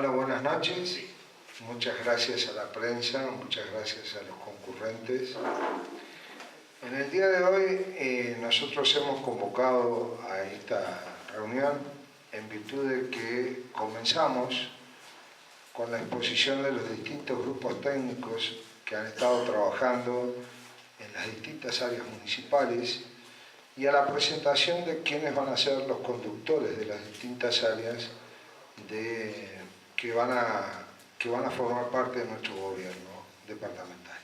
Bueno, buenas noches. Muchas gracias a la prensa, muchas gracias a los concurrentes. En el día de hoy nosotros hemos convocado a esta reunión en virtud de que comenzamos con la exposición de los distintos grupos técnicos que han estado trabajando en las distintas áreas municipales y a la presentación de quiénes van a ser los conductores de las distintas áreas que van a formar parte de nuestro gobierno departamental.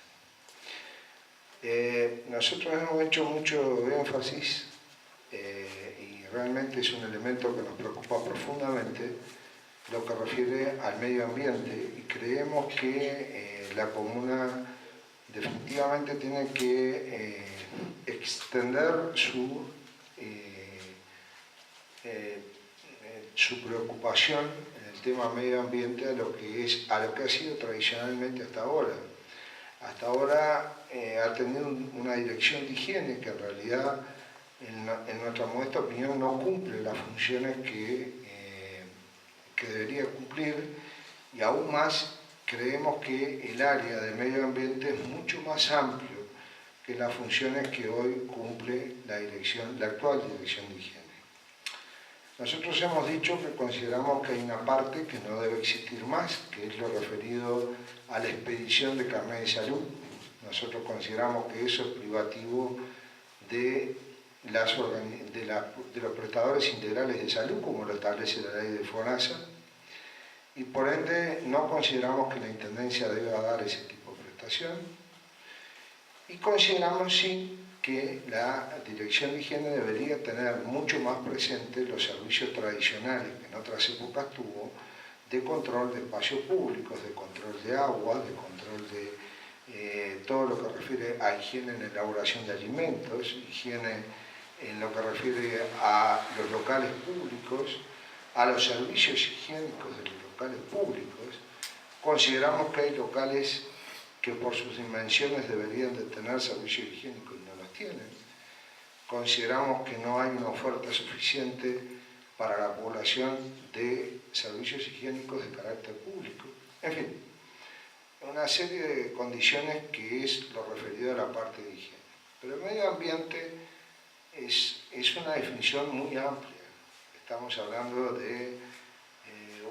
Nosotros hemos hecho mucho énfasis y realmente es un elemento que nos preocupa profundamente lo que refiere al medio ambiente y creemos que la comuna definitivamente tiene que extender su preocupación en el tema medio ambiente a lo que ha sido tradicionalmente hasta ahora. Hasta ahora ha tenido una dirección de higiene que en realidad, en nuestra modesta opinión, no cumple las funciones que debería cumplir, y aún más creemos que el área del medio ambiente es mucho más amplio que las funciones que hoy cumple la actual dirección de higiene. Nosotros hemos dicho que consideramos que hay una parte que no debe existir más, que es lo referido a la expedición de carnet de salud. Nosotros consideramos que eso es privativo de los prestadores integrales de salud, como lo establece la ley de FONASA, y por ende no consideramos que la Intendencia deba dar ese tipo de prestación, y consideramos sí que la Dirección de Higiene debería tener mucho más presente los servicios tradicionales que en otras épocas tuvo, de control de espacios públicos, de control de agua, de control de todo lo que refiere a higiene en la elaboración de alimentos, higiene en lo que refiere a los locales públicos, a los servicios higiénicos de los locales públicos. Consideramos que hay locales que por sus dimensiones deberían de tener servicios higiénicos y no los tienen. Consideramos que no hay una oferta suficiente para la población de servicios higiénicos de carácter público. En fin, una serie de condiciones que es lo referido a la parte de higiene. Pero el medio ambiente es una definición muy amplia. Estamos hablando de,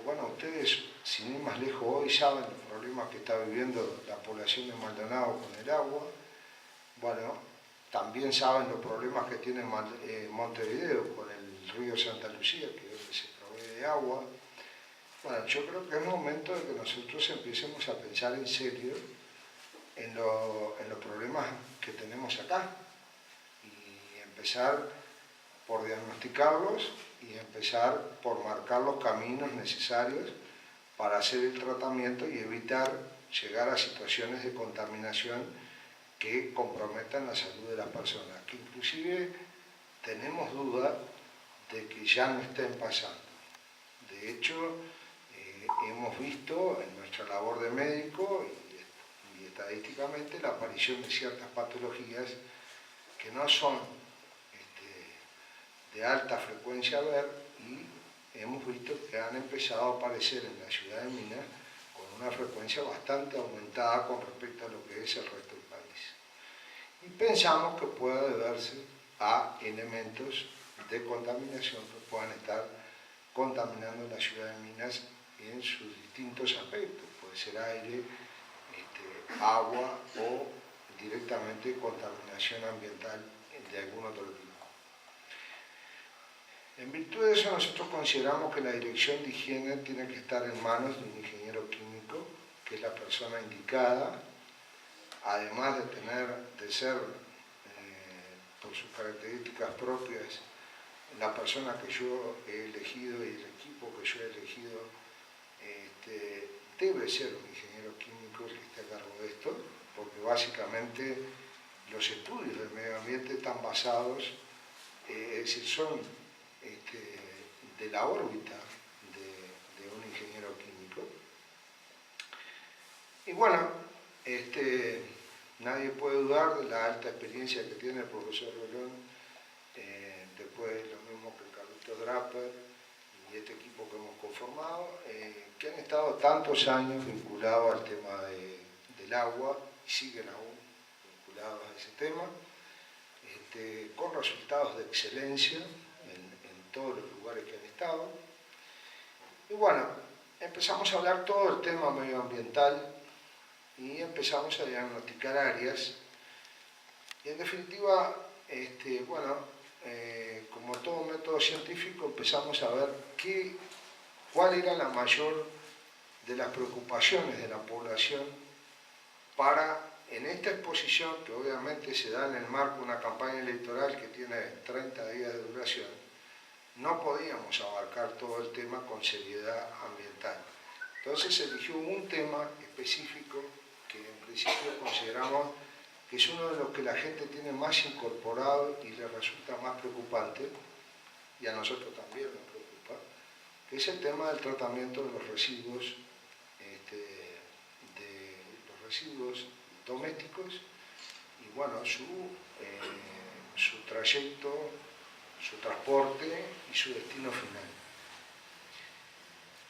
bueno, ustedes sin ir más lejos hoy saben los problemas que está viviendo la población de Maldonado con el agua. Bueno, también saben los problemas que tiene Montevideo con el río Santa Lucía, que es donde se provee de agua. Bueno, yo creo que es momento de que nosotros empecemos a pensar en serio en los problemas que tenemos acá y empezar por diagnosticarlos y empezar por marcar los caminos necesarios para hacer el tratamiento y evitar llegar a situaciones de contaminación que comprometan la salud de las personas, que inclusive tenemos duda de que ya no estén pasando. De hecho, hemos visto en nuestra labor de médico y estadísticamente la aparición de ciertas patologías que no son de alta frecuencia a ver, y hemos visto que han empezado a aparecer en la ciudad de Minas con una frecuencia bastante aumentada con respecto a lo que es el resto del país. Y pensamos que puede deberse a elementos de contaminación que puedan estar contaminando la ciudad de Minas en sus distintos aspectos. Puede ser aire, agua o directamente contaminación ambiental de algún otro tipo. En virtud de eso, nosotros consideramos que la dirección de higiene tiene que estar en manos de un ingeniero químico, que es la persona indicada, además de ser, por sus características propias, la persona que yo he elegido y el equipo que yo he elegido, debe ser un ingeniero químico el que esté a cargo de esto, porque básicamente los estudios del medio ambiente están basados, es decir, son de la órbita de un ingeniero químico. Y bueno, nadie puede dudar de la alta experiencia que tiene el profesor Rolón, después lo mismo que Carlito Draper y este equipo que hemos conformado, que que han estado tantos años vinculados al tema del agua y siguen aún vinculados a ese tema, con resultados de excelencia en todos los lugares que han estado. Y bueno, empezamos a hablar todo el tema medioambiental y empezamos a diagnosticar áreas. Y en definitiva, como todo método científico, empezamos a ver cuál era la mayor de las preocupaciones de la población para, en esta exposición, que obviamente se da en el marco de una campaña electoral que tiene 30 días de duración, no podíamos abarcar todo el tema con seriedad ambiental. Entonces se eligió un tema específico que en principio consideramos que es uno de los que la gente tiene más incorporado y le resulta más preocupante, y a nosotros también nos preocupa, que es el tema del tratamiento de los residuos, domésticos y bueno, su trayecto, su transporte y su destino final.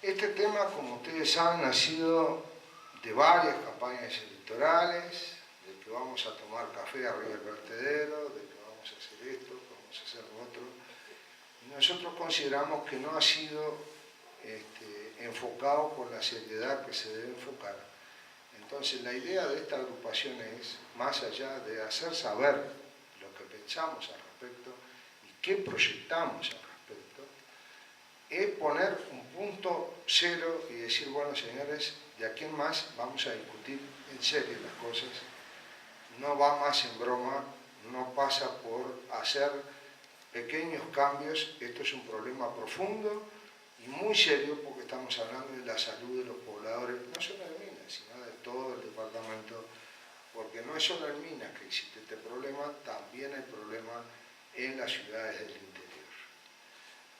Este tema, como ustedes saben, ha sido de varias campañas electorales, de que vamos a tomar café arriba del vertedero, de que vamos a hacer esto, que vamos a hacer lo otro. Y nosotros consideramos que no ha sido enfocado con la seriedad que se debe enfocar. Entonces, la idea de esta agrupación es, más allá de hacer saber lo que pensamos al respecto y qué proyectamos al respecto, es poner un punto cero y decir, bueno, señores, de aquí en más vamos a discutir en serio las cosas. No va más en broma, no pasa por hacer pequeños cambios. Esto es un problema profundo y muy serio porque estamos hablando de la salud de los pobladores, no solo de Minas, sino de todo el departamento, porque no es solo en Minas que existe este problema, también hay problema en las ciudades del interior.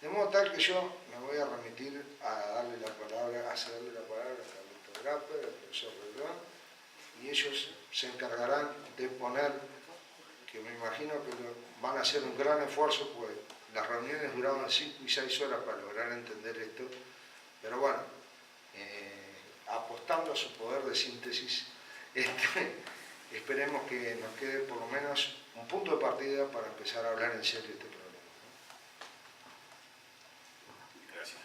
De modo tal que yo me voy a remitir a darle la palabra, a cederle la palabra a Carlito Grapper, al profesor Reglón, y ellos se encargarán de poner, que me imagino que van a hacer un gran esfuerzo, pues las reuniones duraban 5 y 6 horas para lograr entender esto, pero bueno, apostando a su poder de síntesis, esperemos que nos quede por lo menos un punto de partida para empezar a hablar en serio de este problema. Gracias.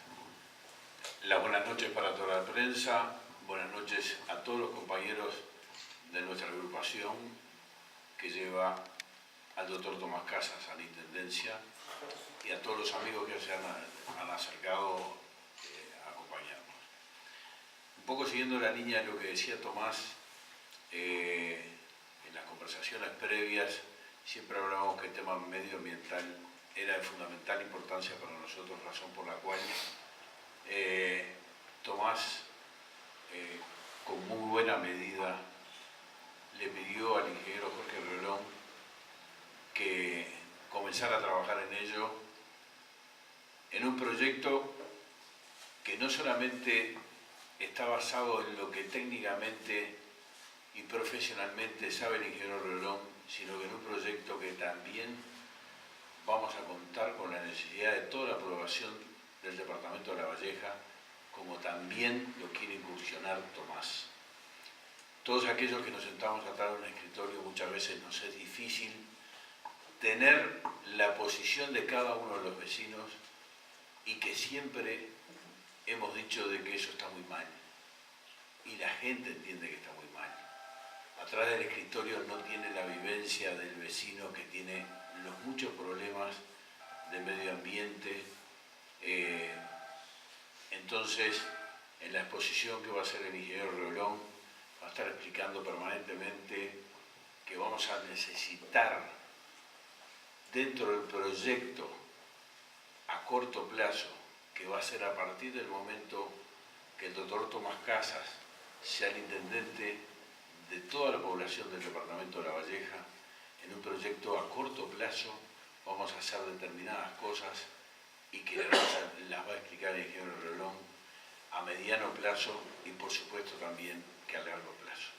Las buenas noches para toda la prensa, buenas noches a todos los compañeros de nuestra agrupación que lleva al doctor Tomás Casas a la Intendencia y a todos los amigos que se han acercado a acompañarnos. Un poco siguiendo la línea de lo que decía Tomás, en las conversaciones previas siempre hablábamos que el tema medioambiental era de fundamental importancia para nosotros, razón por la cual Tomás, con muy buena medida, le pidió al ingeniero Jorge Reglón que comenzara a trabajar en ello, en un proyecto que no solamente está basado en lo que técnicamente y profesionalmente sabe el ingeniero Reglón, sino que en un proyecto que también vamos a contar con la necesidad de toda la aprobación del Departamento de La Valleja, como también lo quiere incursionar Tomás. Todos aquellos que nos sentamos atrás de un escritorio muchas veces nos es difícil tener la posición de cada uno de los vecinos y que siempre hemos dicho de que eso está muy mal y la gente entiende que está muy mal. Atrás del escritorio no tiene la vivencia del vecino que tiene los muchos problemas de medio ambiente. Entonces, en la exposición que va a hacer el ingeniero Reglón, va a estar explicando permanentemente que vamos a necesitar dentro del proyecto a corto plazo, que va a ser a partir del momento que el doctor Tomás Casas sea el intendente de toda la población del departamento de La Valleja, en un proyecto a corto plazo vamos a hacer determinadas cosas y que las va a explicar el ingeniero Reglón a mediano plazo y por supuesto también que a largo plazo.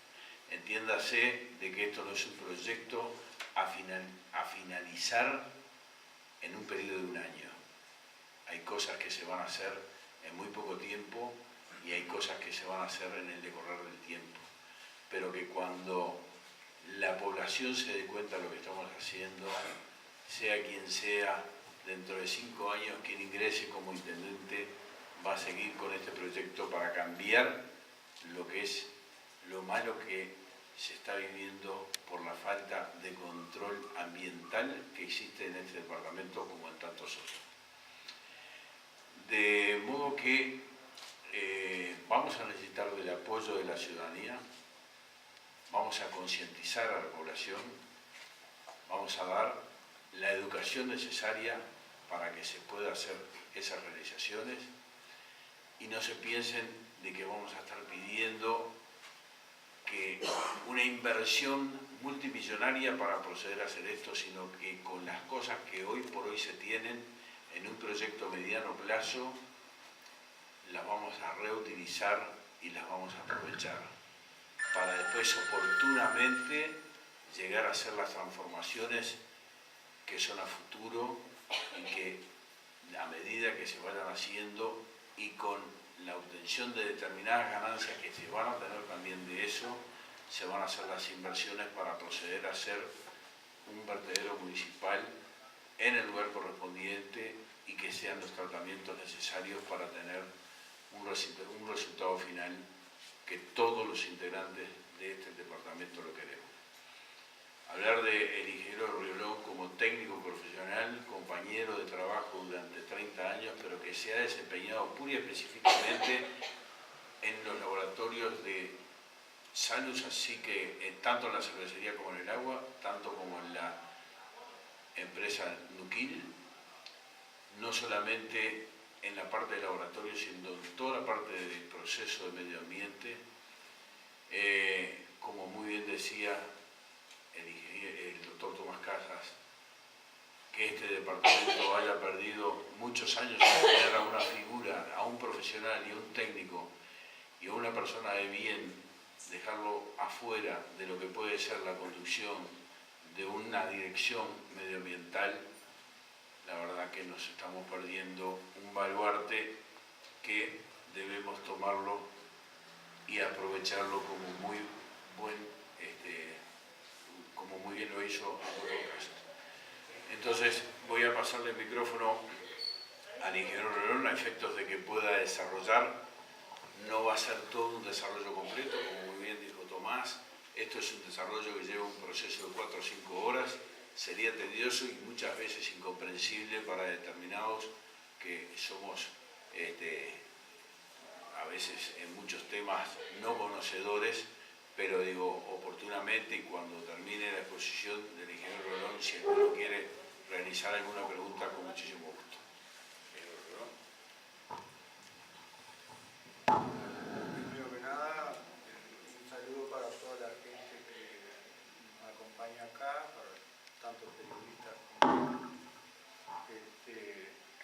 Entiéndase de que esto no es un proyecto a finalizar en un periodo de un año. Hay cosas que se van a hacer en muy poco tiempo y hay cosas que se van a hacer en el decorrer del tiempo, pero que cuando la población se dé cuenta de lo que estamos haciendo, sea quien sea, dentro de 5 años quien ingrese como intendente va a seguir con este proyecto para cambiar lo que es lo malo que se está viviendo por la falta de control ambiental que existe en este departamento como en tantos otros. De modo que vamos a necesitar del apoyo de la ciudadanía, vamos a concientizar a la población, vamos a dar la educación necesaria para que se pueda hacer esas realizaciones y no se piensen de que vamos a estar pidiendo que una inversión multimillonaria para proceder a hacer esto, sino que con las cosas que hoy por hoy se tienen en un proyecto a mediano plazo, las vamos a reutilizar y las vamos a aprovechar para después oportunamente llegar a hacer las transformaciones que son a futuro y que a medida que se vayan haciendo y con la obtención de determinadas ganancias que se van a tener también de eso, se van a hacer las inversiones para proceder a hacer un vertedero municipal en el lugar correspondiente y que sean los tratamientos necesarios para tener un resultado final que todos los integrantes de este departamento lo queremos. Hablar del ingeniero Riolón como técnico profesional, compañero de trabajo durante 30 años, pero que se ha desempeñado pura y específicamente en los laboratorios de Salus, así que tanto en la cervecería como en el agua, tanto como en la empresa Nuquil, no solamente en la parte de laboratorio, sino en toda la parte del proceso de medio ambiente. Como muy bien decía el doctor Tomás Casas, que este departamento haya perdido muchos años en tener a una figura, a un profesional y a un técnico y a una persona de bien, dejarlo afuera de lo que puede ser la conducción de una dirección medioambiental, la verdad que nos estamos perdiendo un baluarte que debemos tomarlo y aprovecharlo como muy bien lo hizo en otros casos. Entonces voy a pasarle el micrófono al ingeniero Riolón a efectos de que pueda desarrollar. No va a ser todo un desarrollo completo, como muy bien dijo Tomás. Esto es un desarrollo que lleva un proceso de 4 o 5 horas. Sería tedioso y muchas veces incomprensible para determinados que somos a veces en muchos temas no conocedores, pero digo oportunamente y cuando termine la exposición del ingeniero Riolón, si alguno quiere realizar alguna pregunta, con muchísimo gusto. Primero que nada, un saludo para toda la gente que nos acompaña acá, para tanto periodistas como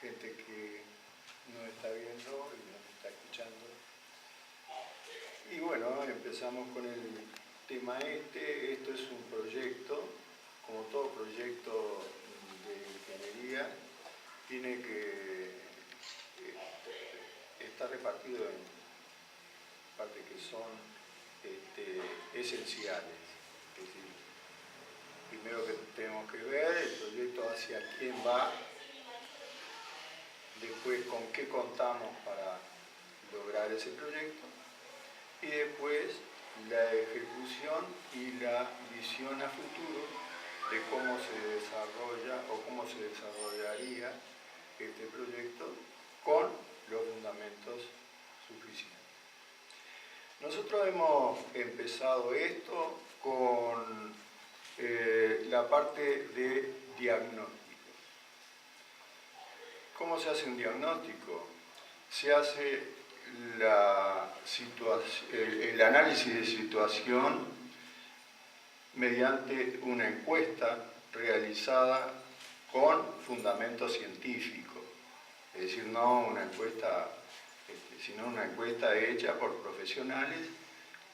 gente que nos está viendo y nos está escuchando. Y bueno, empezamos con el tema esto es un proyecto, como todo proyecto de ingeniería, tiene que estar repartido en partes que son esenciales. Es decir, primero que tenemos que ver el proyecto hacia quién va, después con qué contamos para lograr ese proyecto, y después la ejecución y la visión a futuro de cómo se desarrolla o cómo se desarrollaría este proyecto con los fundamentos suficientes. Nosotros hemos empezado esto con la parte de diagnóstico. ¿Cómo se hace un diagnóstico? Se hace el análisis de situación mediante una encuesta realizada con fundamento científico, es decir, no una encuesta, sino una encuesta hecha por profesionales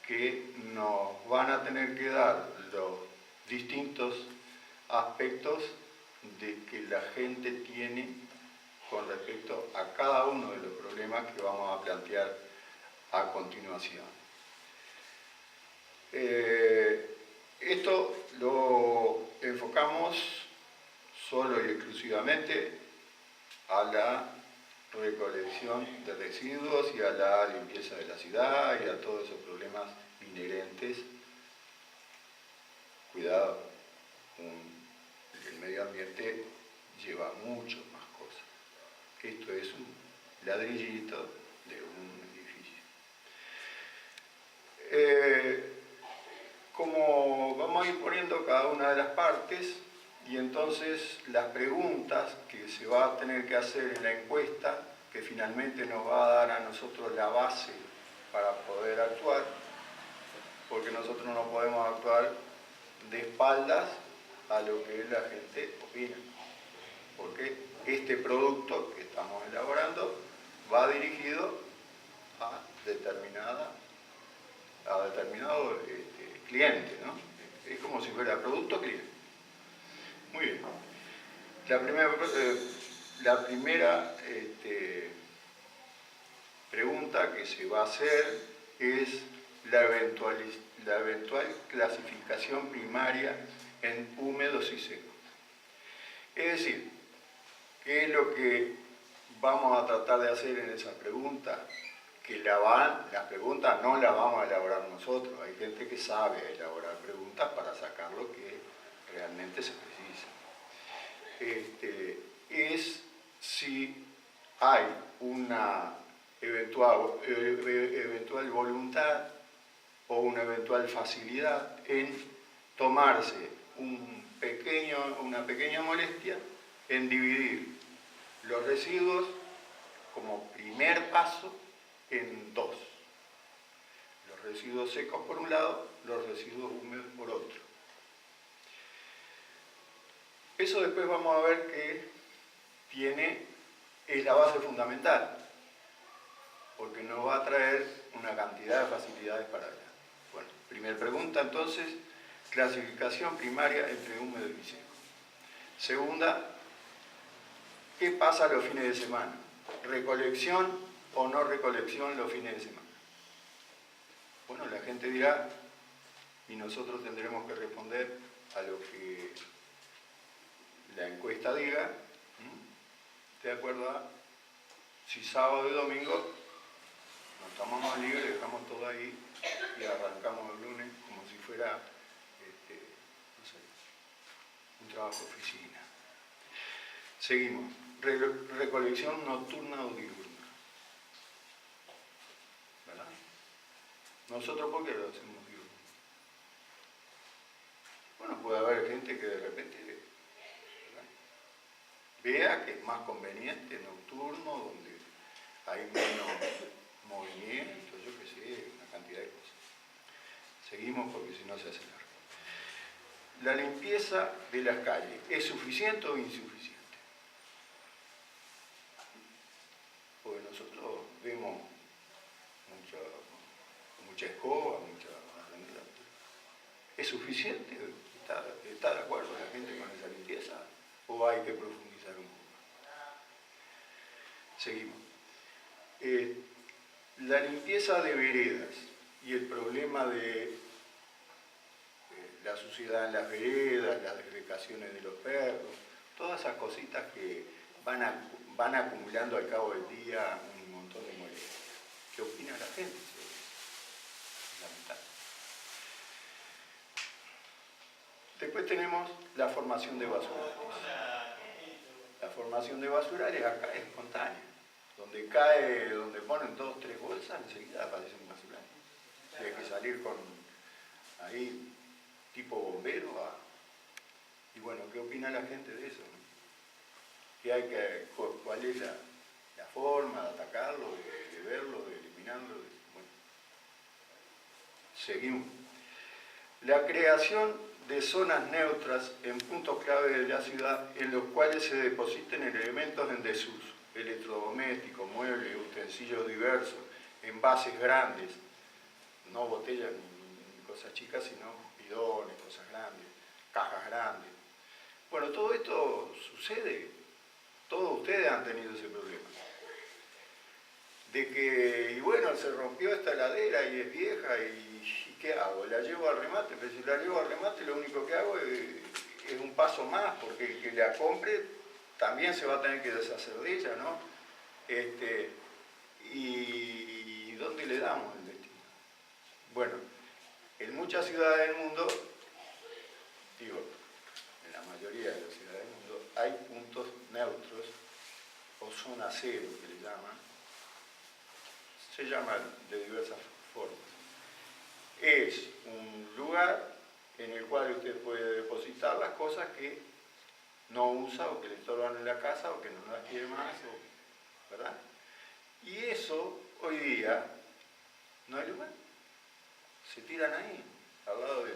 que nos van a tener que dar los distintos aspectos de que la gente tiene con respecto a cada uno de los problemas que vamos a plantear a continuación. Esto lo enfocamos solo y exclusivamente a la recolección de residuos y a la limpieza de la ciudad y a todos esos problemas inherentes. Cuidado, el medio ambiente lleva mucho más cosas. Esto es un ladrillito de un edificio. Como vamos a ir poniendo cada una de las partes, y entonces las preguntas que se va a tener que hacer en la encuesta, que finalmente nos va a dar a nosotros la base para poder actuar, porque nosotros no podemos actuar de espaldas a lo que la gente opina, porque este producto que estamos elaborando va dirigido a determinado cliente, ¿no? Es como si fuera producto cliente. Muy bien. La primera pregunta que se va a hacer es la eventual clasificación primaria en húmedos y secos. Es decir, ¿qué es lo que vamos a tratar de hacer en esa pregunta? Que las preguntas no las vamos a elaborar nosotros. Hay gente que sabe elaborar preguntas para sacar lo que realmente se precisa. Es si hay una eventual voluntad o una eventual facilidad en tomarse una pequeña molestia en dividir los residuos como primer paso en dos. Los residuos secos por un lado, los residuos húmedos por otro. Eso después vamos a ver que es la base fundamental, porque nos va a traer una cantidad de facilidades para allá. Bueno, primera pregunta entonces, clasificación primaria entre húmedo y seco. Segunda, ¿qué pasa los fines de semana? ¿Recolección o no recolección los fines de semana? Bueno, la gente dirá, y nosotros tendremos que responder a lo que la encuesta diga, de acuerdo a si sábado y domingo nos tomamos libre, dejamos todo ahí y arrancamos el lunes como si fuera no sé, un trabajo de oficina. Seguimos. Recolección nocturna o diurna. ¿Verdad? Nosotros, ¿por qué lo hacemos diurno? Bueno, puede haber gente que de repente vea que es más conveniente nocturno, donde hay menos movimiento, yo qué sé, una cantidad de cosas. Seguimos porque si no se hace largo. La limpieza de las calles, ¿es suficiente o insuficiente? Porque nosotros vemos mucha escoba, ¿es suficiente? ¿Está de acuerdo la gente con esa limpieza? ¿O hay que profundizar un poco? Seguimos. La limpieza de veredas y el problema de la suciedad en las veredas, las defecaciones de los perros, todas esas cositas que van acumulando al cabo del día un montón de molestias. ¿Qué opina la gente sobre eso? Lamentable. Después tenemos la formación de basurales. La formación de basurales acá es espontánea. Donde ponen 2 o 3 bolsas, enseguida aparece un basural. Y hay que salir con ahí tipo bombero y bueno, ¿qué opina la gente de eso? ¿Cuál es la forma de atacarlo, de verlo, de eliminarlo? Bueno, seguimos. La creación de zonas neutras en puntos clave de la ciudad en los cuales se depositen elementos en desuso, electrodomésticos, muebles, utensilios diversos, envases grandes, no botellas ni cosas chicas, sino bidones, cosas grandes, cajas grandes. Bueno, todo esto sucede, todos ustedes han tenido ese problema. de que, y bueno, se rompió esta heladera y es vieja, y ¿qué hago? ¿La llevo al remate? Pero si la llevo al remate, lo único que hago es un paso más, porque el que la compre también se va a tener que deshacer de ella, ¿no? ¿Y dónde le damos el destino? Bueno, en muchas ciudades del mundo, digo, en la mayoría de las ciudades del mundo, hay puntos neutros, o zona cero que le llaman, se llaman de diversas formas. Es un lugar en el cual usted puede depositar las cosas que no usa o que le estorban en la casa o que no las quiere más, ¿verdad? Y eso, hoy día, no hay lugar. Se tiran ahí, al lado de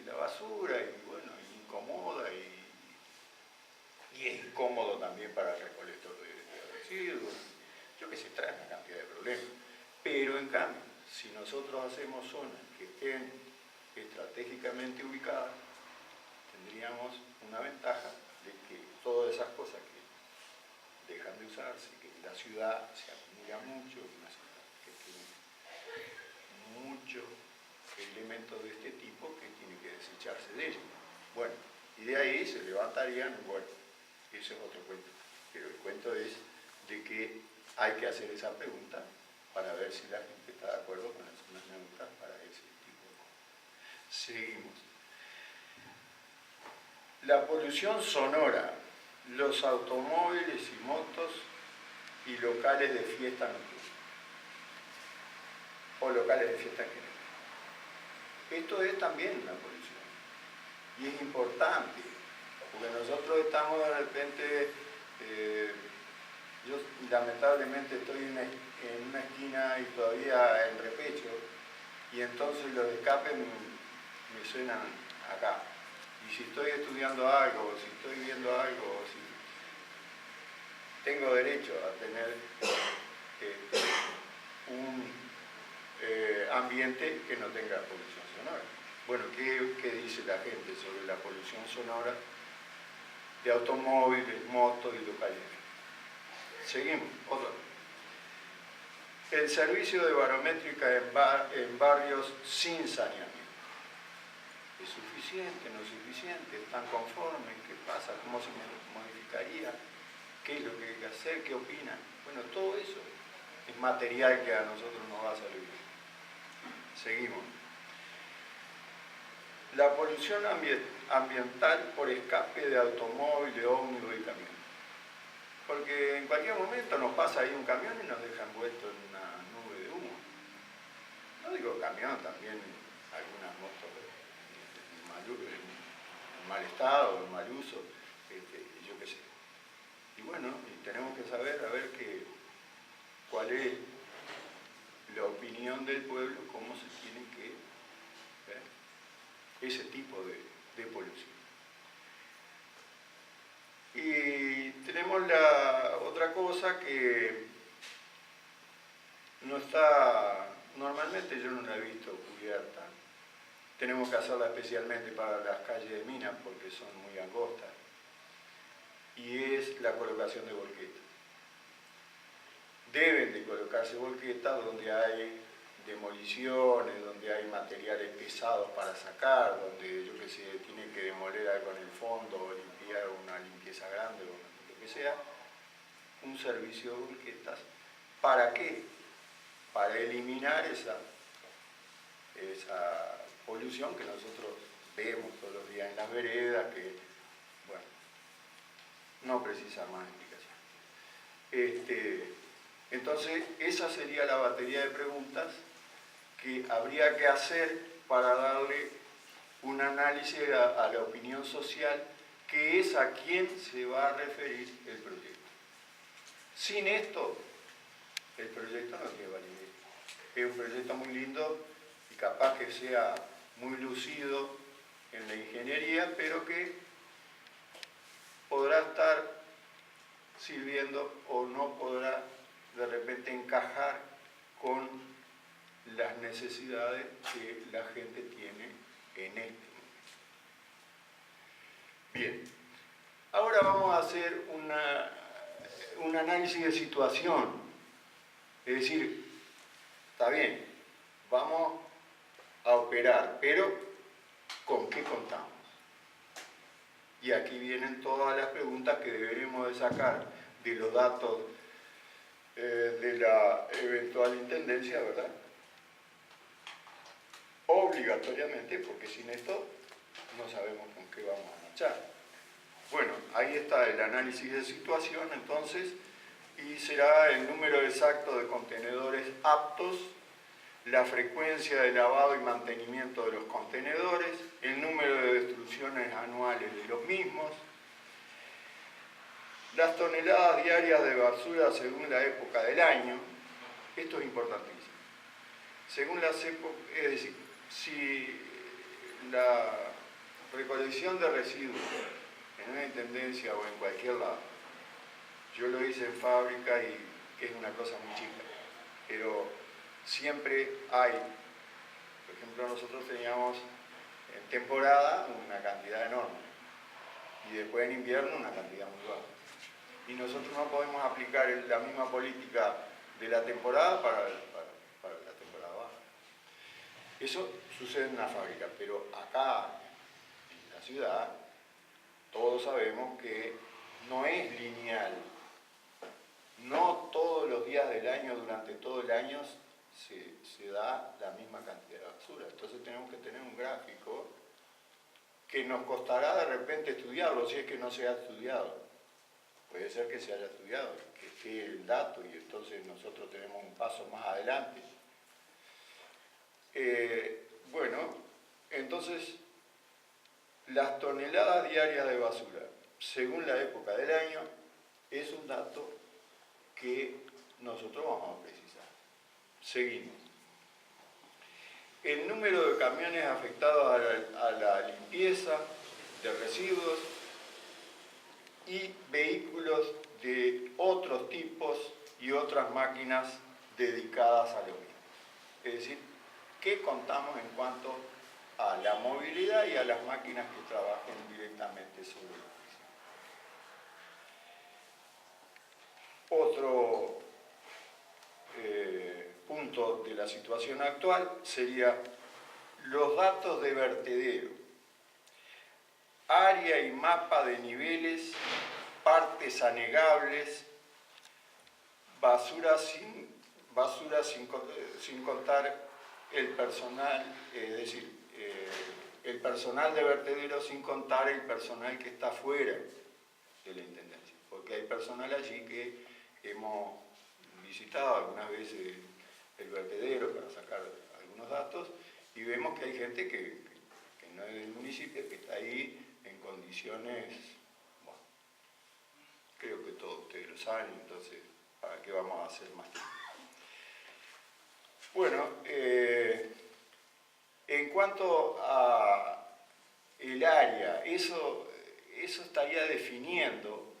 la basura, y bueno, incomoda, y es incómodo también para el recolector de residuos. Yo que sé, trae una cantidad de problemas. Pero en cambio, si nosotros hacemos zonas que estén estratégicamente ubicadas, tendríamos una ventaja de que todas esas cosas que dejan de usarse, que la ciudad se acumula mucho, una ciudad que tiene muchos elementos de este tipo que tiene que desecharse de ellos. Bueno, y de ahí se levantarían, bueno, ese es otro cuento, pero el cuento es de que hay que hacer esa pregunta para ver si la gente está de acuerdo con las zonas neutras para ese tipo de cosas. Seguimos. La polución sonora, los automóviles y motos y locales de fiesta nocturna, o locales de fiesta en general. Esto es también una polución, y es importante, porque nosotros estamos de repente, yo lamentablemente estoy en una esquina y todavía en repecho, y entonces los escapes me suenan acá. Y si estoy estudiando algo, o si estoy viendo algo, o si tengo derecho a tener un ambiente que no tenga polución sonora. Bueno, ¿qué dice la gente sobre la polución sonora de automóviles, motos y locales? Seguimos, otro. El servicio de barométrica en barrios sin saneamiento. ¿Es suficiente? ¿No es suficiente? ¿Están conformes? ¿Qué pasa? ¿Cómo se modificaría? ¿Qué es lo que hay que hacer? ¿Qué opinan? Bueno, todo eso es material que a nosotros nos va a servir. Seguimos. La polución ambiental por escape de automóviles, ómnibus y camiones. Porque en cualquier momento nos pasa ahí un camión y nos deja envueltos en una nube de humo. No digo camión, también algunas motos en mal estado, en mal uso, yo qué sé. Y bueno, y tenemos que saber, a ver cuál es la opinión del pueblo, cómo se tiene que ver ese tipo de polución. Y tenemos la otra cosa que no está, normalmente yo no la he visto cubierta. Tenemos que hacerla especialmente para las calles de minas porque son muy angostas. Y es la colocación de volquetas. Deben de colocarse volquetas donde hay demoliciones, donde hay materiales pesados para sacar, donde, yo qué sé, tiene que demoler algo en el fondo, o limpiar una limpieza grande, o lo que sea, un servicio de volquetas. ¿Para qué? Para eliminar esa polución que nosotros vemos todos los días en las veredas, que, bueno, no precisa más explicación. Entonces, esa sería la batería de preguntas que habría que hacer para darle un análisis a la opinión social, que es a quién se va a referir el proyecto. Sin esto, el proyecto no tiene validez. Es un proyecto muy lindo y capaz que sea muy lucido en la ingeniería, pero que podrá estar sirviendo o no podrá de repente encajar con las necesidades que la gente tiene en este momento. Bien, ahora vamos a hacer un análisis de situación. Es decir, está bien, vamos a operar, pero ¿con qué contamos? Y aquí vienen todas las preguntas que deberemos de sacar de los datos de la eventual intendencia, ¿verdad? Obligatoriamente, porque sin esto no sabemos con qué vamos a marchar. Bueno, ahí está el análisis de situación, entonces, y será el número exacto de contenedores aptos, la frecuencia de lavado y mantenimiento de los contenedores, el número de destrucciones anuales de los mismos, las toneladas diarias de basura según la época del año. Esto es importantísimo. Según las épocas, es decir, si la recolección de residuos en una intendencia o en cualquier lado, yo lo hice en fábrica y es una cosa muy chica, pero siempre hay, por ejemplo, nosotros teníamos en temporada una cantidad enorme y después en invierno una cantidad muy baja. Y nosotros no podemos aplicar la misma política de la temporada para la temporada baja. Eso sucede en una fábrica, pero acá, en la ciudad, todos sabemos que no es lineal. No todos los días del año, durante todo el año, se da la misma cantidad de basura. Entonces tenemos que tener un gráfico que nos costará de repente estudiarlo, si es que no se ha estudiado. Puede ser que se haya estudiado, que esté el dato y entonces nosotros tenemos un paso más adelante. Bueno, entonces, las toneladas diarias de basura, según la época del año, es un dato que nosotros vamos a precisar. Seguimos. El número de camiones afectados a la limpieza de residuos y vehículos de otros tipos y otras máquinas dedicadas a lo mismo. Es decir, ¿qué contamos en cuanto a la movilidad y a las máquinas que trabajen directamente sobre la oficina? Otro punto de la situación actual sería los datos de vertedero, área y mapa de niveles, partes anegables, basura sin contar el personal, es decir, el personal de vertedero sin contar el personal que está fuera de la intendencia, porque hay personal allí que hemos visitado algunas veces el vertedero para sacar algunos datos y vemos que hay gente que no es del municipio, que está ahí en condiciones, bueno, creo que todos ustedes lo saben, entonces, ¿para qué vamos a hacer más tiempo? Bueno, en cuanto a el área, eso estaría definiendo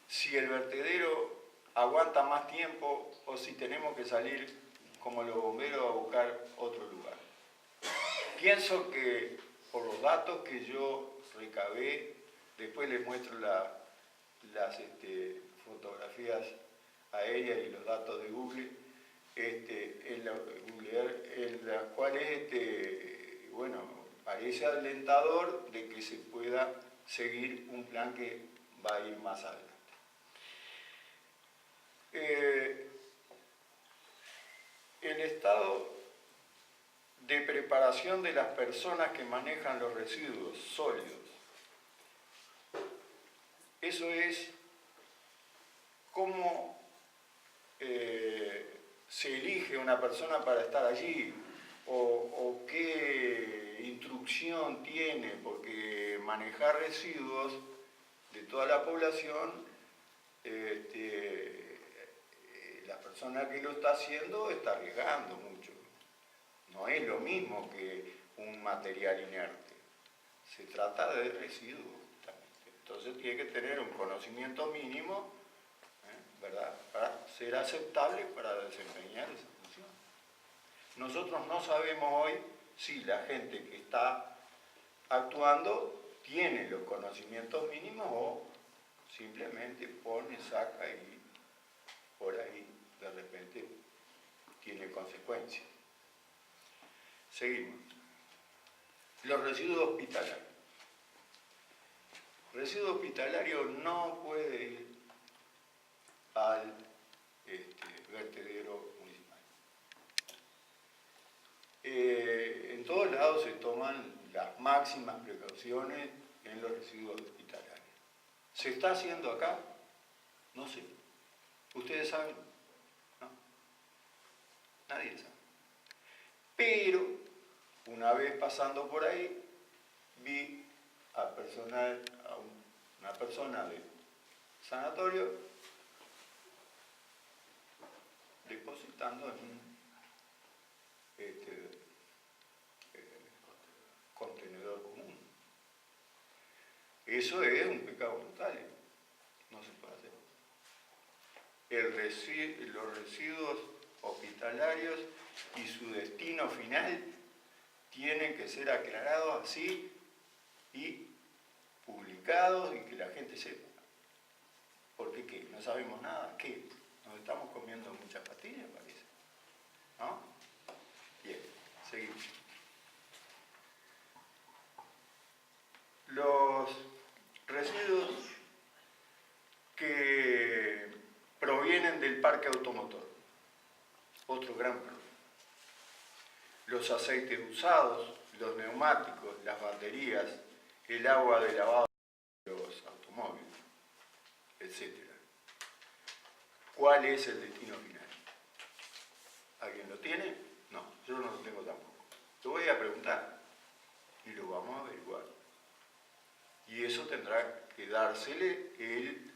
si el vertedero aguanta más tiempo o si tenemos que salir como los bomberos a buscar otro lugar. Pienso que por los datos que yo recabé, después les muestro las fotografías aéreas y los datos de Google, en las cuales bueno, parece alentador de que se pueda seguir un plan que va a ir más adelante. El estado de preparación de las personas que manejan los residuos sólidos. Eso es cómo se elige una persona para estar allí o qué instrucción tiene, porque manejar residuos de toda la población, la persona que lo está haciendo está arriesgando mucho. No es lo mismo que un material inerte. Se trata de residuos. Entonces tiene que tener un conocimiento mínimo, ¿verdad?, para ser aceptable para desempeñar esa función. Nosotros no sabemos hoy si la gente que está actuando tiene los conocimientos mínimos o simplemente pone, saca y por ahí de repente tiene consecuencias. Seguimos. Los residuos hospitalarios. Residuo hospitalario no puede ir al vertedero municipal. En todos lados se toman las máximas precauciones en los residuos hospitalarios. ¿Se está haciendo acá? No sé. ¿Ustedes saben? No. Nadie sabe. Pero, una vez pasando por ahí, vi a una persona del sanatorio depositando en un contenedor común. Eso es un pecado mortal, no se puede hacer. Los residuos hospitalarios y su destino final tienen que ser aclarados así y publicados y que la gente sepa. Porque ¿qué? ¿No sabemos nada? ¿Qué? Nos estamos comiendo muchas pastillas, parece. ¿No? Bien, seguimos. Los residuos que provienen del parque automotor. Otro gran problema. Los aceites usados, los neumáticos, las baterías, el agua de lavado de los automóviles, etc. ¿Cuál es el destino final? ¿Alguien lo tiene? No, yo no lo tengo tampoco. Lo voy a preguntar y lo vamos a averiguar. Y eso tendrá que dársele el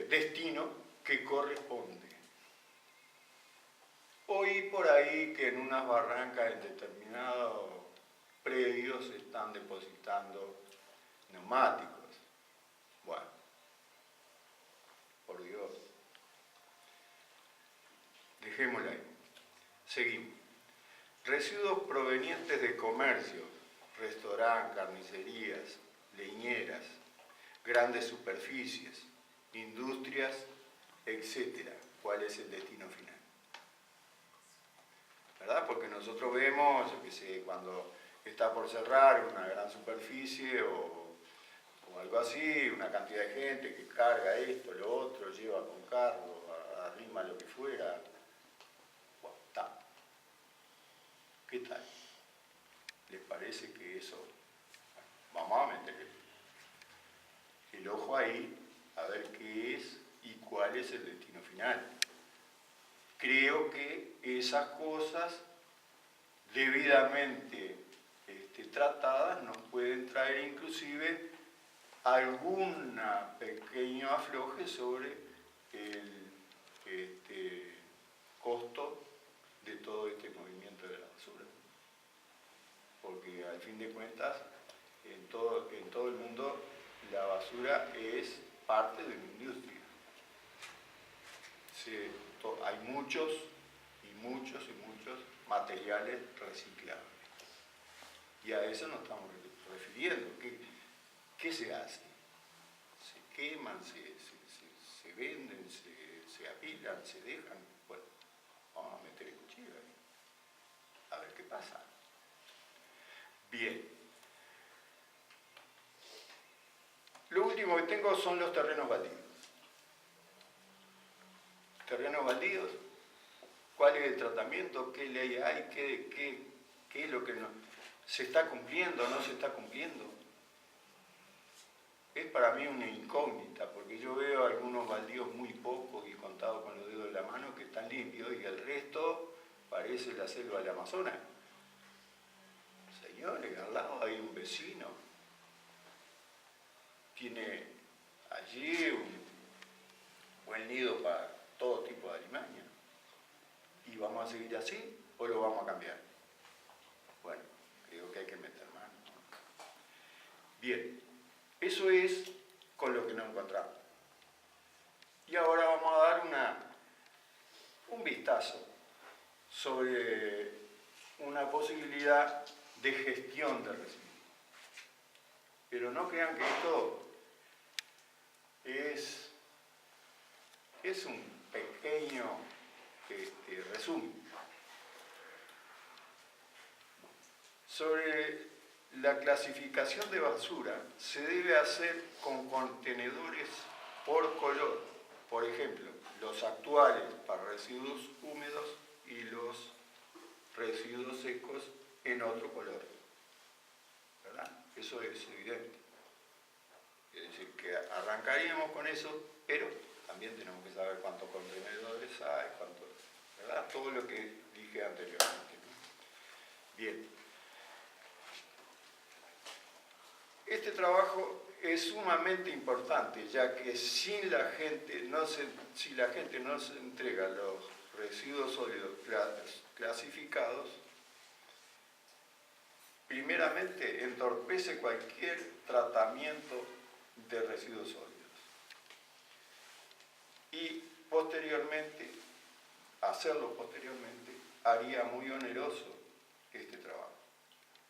destino que corresponde. Oí por ahí que en unas barrancas en determinados predios se están depositando neumáticos. Bueno, por Dios. Dejémosla ahí. Seguimos. Residuos provenientes de comercio, restaurantes, carnicerías, leñeras, grandes superficies, industrias, etc. ¿Cuál es el destino final? ¿Verdad? Porque nosotros vemos, yo qué sé, cuando está por cerrar una gran superficie o algo así, una cantidad de gente que carga esto, lo otro, lleva con carro, arrima lo que fuera. Bueno, está. ¿Qué tal? ¿Les parece que eso? Bueno, vamos a meter el ojo ahí a ver qué es y cuál es el destino final. Creo que esas cosas debidamente tratadas nos pueden traer inclusive algún pequeño afloje sobre el costo de todo este movimiento de la basura. Porque al fin de cuentas, en todo el mundo, la basura es parte de la industria. Hay muchos materiales reciclables. Y a eso nos estamos refiriendo. ¿Qué se hace? Se queman, se venden, se apilan, se dejan. Bueno, vamos a meter el cuchillo ahí. A ver qué pasa. Bien. Lo último que tengo son los terrenos baldíos. Terrenos baldíos, ¿cuál es el tratamiento? ¿Qué ley hay? ¿Qué es lo que no se está cumpliendo o no se está cumpliendo? Es para mí una incógnita, porque yo veo algunos baldíos muy pocos y contados con los dedos de la mano que están limpios y el resto parece la selva del Amazonas. Señores, al lado hay un vecino, tiene allí un buen nido para todo tipo de alimaña. ¿Y vamos a seguir así o lo vamos a cambiar? Bueno, creo que hay que meter mano. Bien, eso es con lo que nos encontramos. Y ahora vamos a dar un vistazo sobre una posibilidad de gestión de residuos. Pero no crean que esto es un pequeño resumen. Sobre la clasificación de basura se debe hacer con contenedores por color. Por ejemplo, los actuales para residuos húmedos y los residuos secos en otro color. ¿Verdad? Eso es evidente. Es decir, que arrancaríamos con eso, pero también tenemos que saber cuántos contenedores hay, ¿verdad? Todo lo que dije anteriormente, ¿no? Bien. Este trabajo es sumamente importante, ya que si la gente no se entrega los residuos sólidos clasificados, primeramente entorpece cualquier tratamiento de residuos sólidos. Y hacerlo posteriormente, haría muy oneroso este trabajo.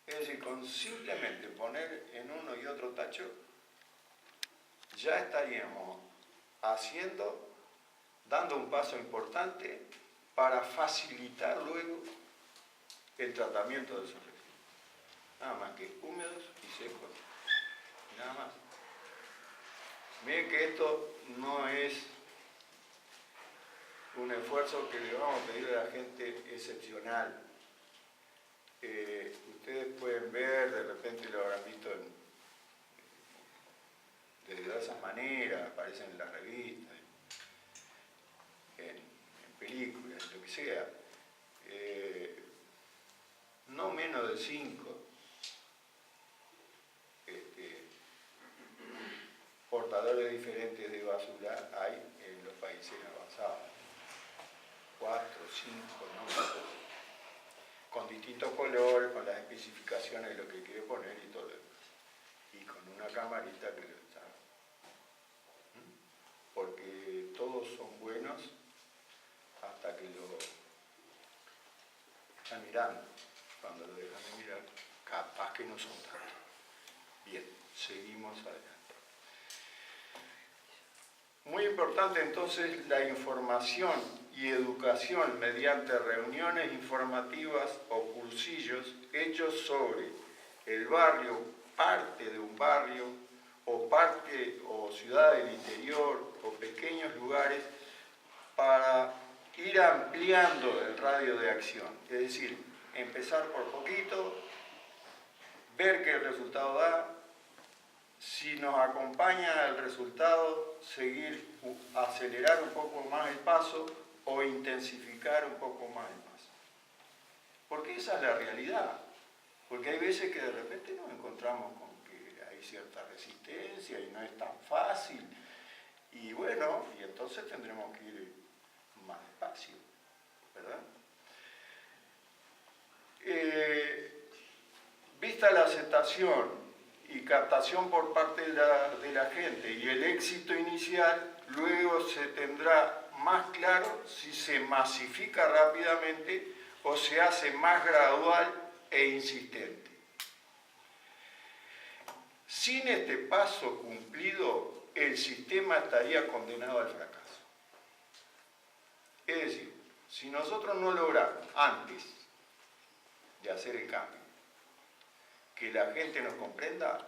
Es decir, con simplemente poner en uno y otro tacho, ya estaríamos dando un paso importante para facilitar luego el tratamiento de esos residuos. Nada más que húmedos y secos, nada más. Miren que esto no es un esfuerzo que le vamos a pedir a la gente excepcional. Ustedes pueden ver, de repente lo habrán visto de diversas maneras, aparecen en las revistas, en películas, lo que sea. No menos de 5 portadores diferentes de basura hay en los países avanzados. 4, 5, no, con distintos colores, con las especificaciones de lo que quiere poner y todo lo demás. Y con una camarita que lo está. Porque todos son buenos hasta que lo están mirando. Cuando lo dejan de mirar, capaz que no son tantos. Bien, seguimos adelante. Muy importante entonces la información y educación mediante reuniones informativas o cursillos hechos sobre el barrio, parte de un barrio, o ciudad del interior, o pequeños lugares, para ir ampliando el radio de acción. Es decir, empezar por poquito, ver qué resultado da. Si nos acompaña el resultado, acelerar un poco más el paso o intensificar un poco más el paso. Porque esa es la realidad. Porque hay veces que de repente nos encontramos con que hay cierta resistencia y no es tan fácil. Y bueno, y entonces tendremos que ir más despacio, ¿verdad? Vista la aceptación y captación por parte de la gente y el éxito inicial, luego se tendrá más claro si se masifica rápidamente o se hace más gradual e insistente. Sin este paso cumplido, el sistema estaría condenado al fracaso. Es decir, si nosotros no logramos antes de hacer el cambio, que la gente nos comprenda,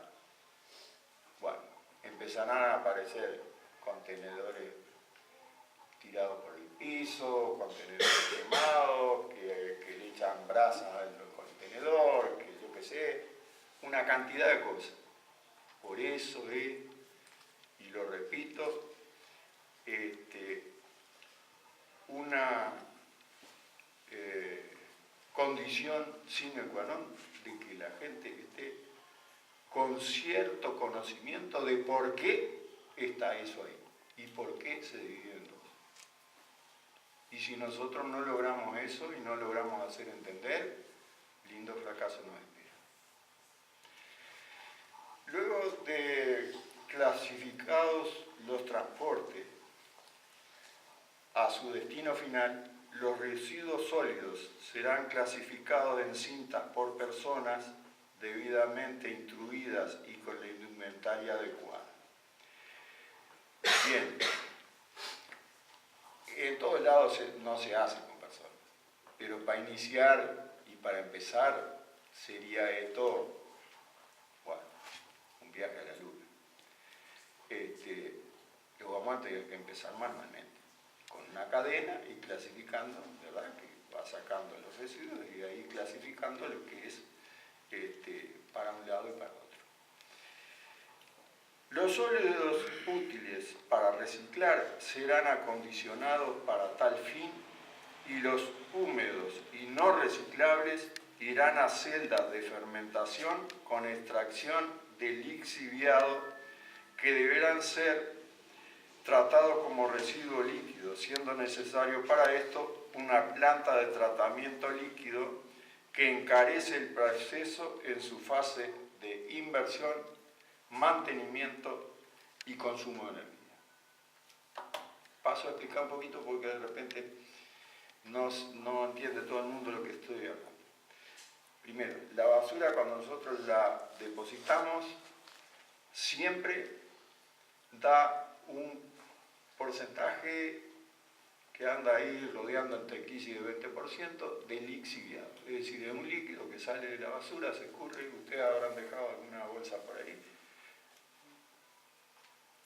bueno, empezarán a aparecer contenedores tirados por el piso, contenedores quemados, que le echan brasas en los contenedores, que yo qué sé, una cantidad de cosas. Por eso es, y lo repito, una condición sine qua non de que la gente esté con cierto conocimiento de por qué está eso ahí y por qué se divide en dos. Y si nosotros no logramos eso y no logramos hacer entender, lindo fracaso nos espera. Luego de clasificados los transportes a su destino final, los residuos sólidos serán clasificados en cintas por personas debidamente instruidas y con la indumentaria adecuada. Bien, en todos lados no se hace con personas, pero para iniciar y para empezar sería esto, bueno, un viaje a la luna. Lo vamos a tener que empezar manualmente, con una cadena y clasificando, ¿verdad? Que va sacando los residuos y ahí clasificando lo que es para un lado y para otro. Los sólidos útiles para reciclar serán acondicionados para tal fin y los húmedos y no reciclables irán a celdas de fermentación con extracción de lixiviado que deberán ser tratados como residuo líquido, siendo necesario para esto una planta de tratamiento líquido que encarece el proceso en su fase de inversión, mantenimiento y consumo de energía. Paso a explicar un poquito porque de repente no entiende todo el mundo lo que estoy hablando. Primero, la basura cuando nosotros la depositamos siempre da un porcentaje que anda ahí rodeando entre 15 y el 20% de lixiviado, es decir, de un líquido que sale de la basura, se escurre, ustedes habrán dejado alguna bolsa por ahí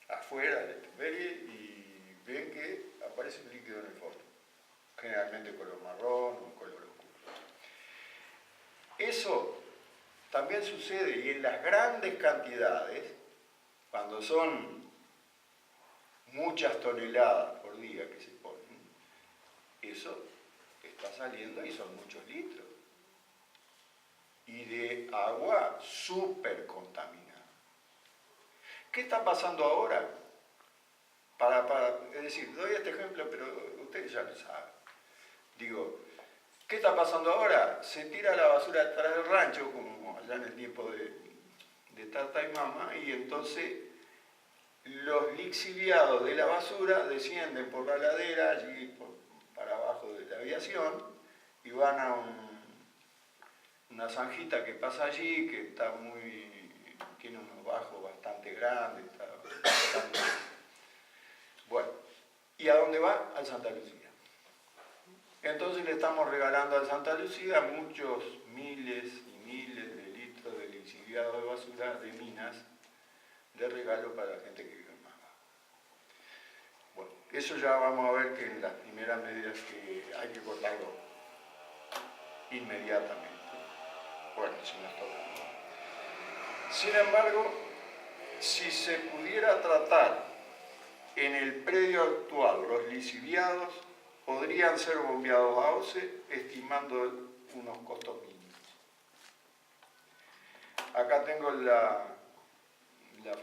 afuera de la intemperie y ven que aparece un líquido en el fondo, generalmente color marrón o color oscuro. Eso también sucede y en las grandes cantidades, cuando son muchas toneladas por día que se ponen, eso está saliendo y son muchos litros. Y de agua súper contaminada. ¿Qué está pasando ahora? Es decir, doy este ejemplo, pero ustedes ya lo saben. Digo, ¿qué está pasando ahora? Se tira la basura atrás del rancho, como allá en el tiempo de Tata y Mama, y entonces los lixiviados de la basura descienden por la ladera, allí para abajo de la aviación, y van a una zanjita que pasa allí, que está tiene unos bajos bastante grandes, bueno, ¿y a dónde va? Al Santa Lucía. Entonces le estamos regalando al Santa Lucía muchos miles y miles de litros de lixiviado de basura de minas de regalo para la gente que vive en Mama. Bueno, eso ya vamos a ver que en las primeras medidas que hay que cortarlo inmediatamente. Bueno, si nos toca. Sin embargo, si se pudiera tratar en el predio actual los lixiviados, podrían ser bombeados a OCE, estimando unos costos mínimos. Acá tengo la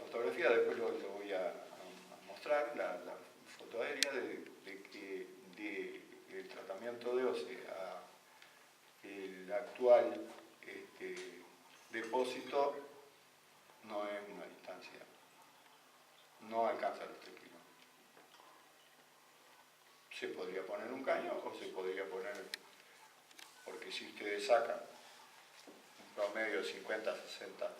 fotografía, después lo voy a mostrar, la foto aérea del tratamiento de OCE a el actual depósito. No es una distancia, no alcanza los 3 kilómetros. Se podría poner un caño o se podría poner, porque si ustedes sacan un promedio de 50 a 60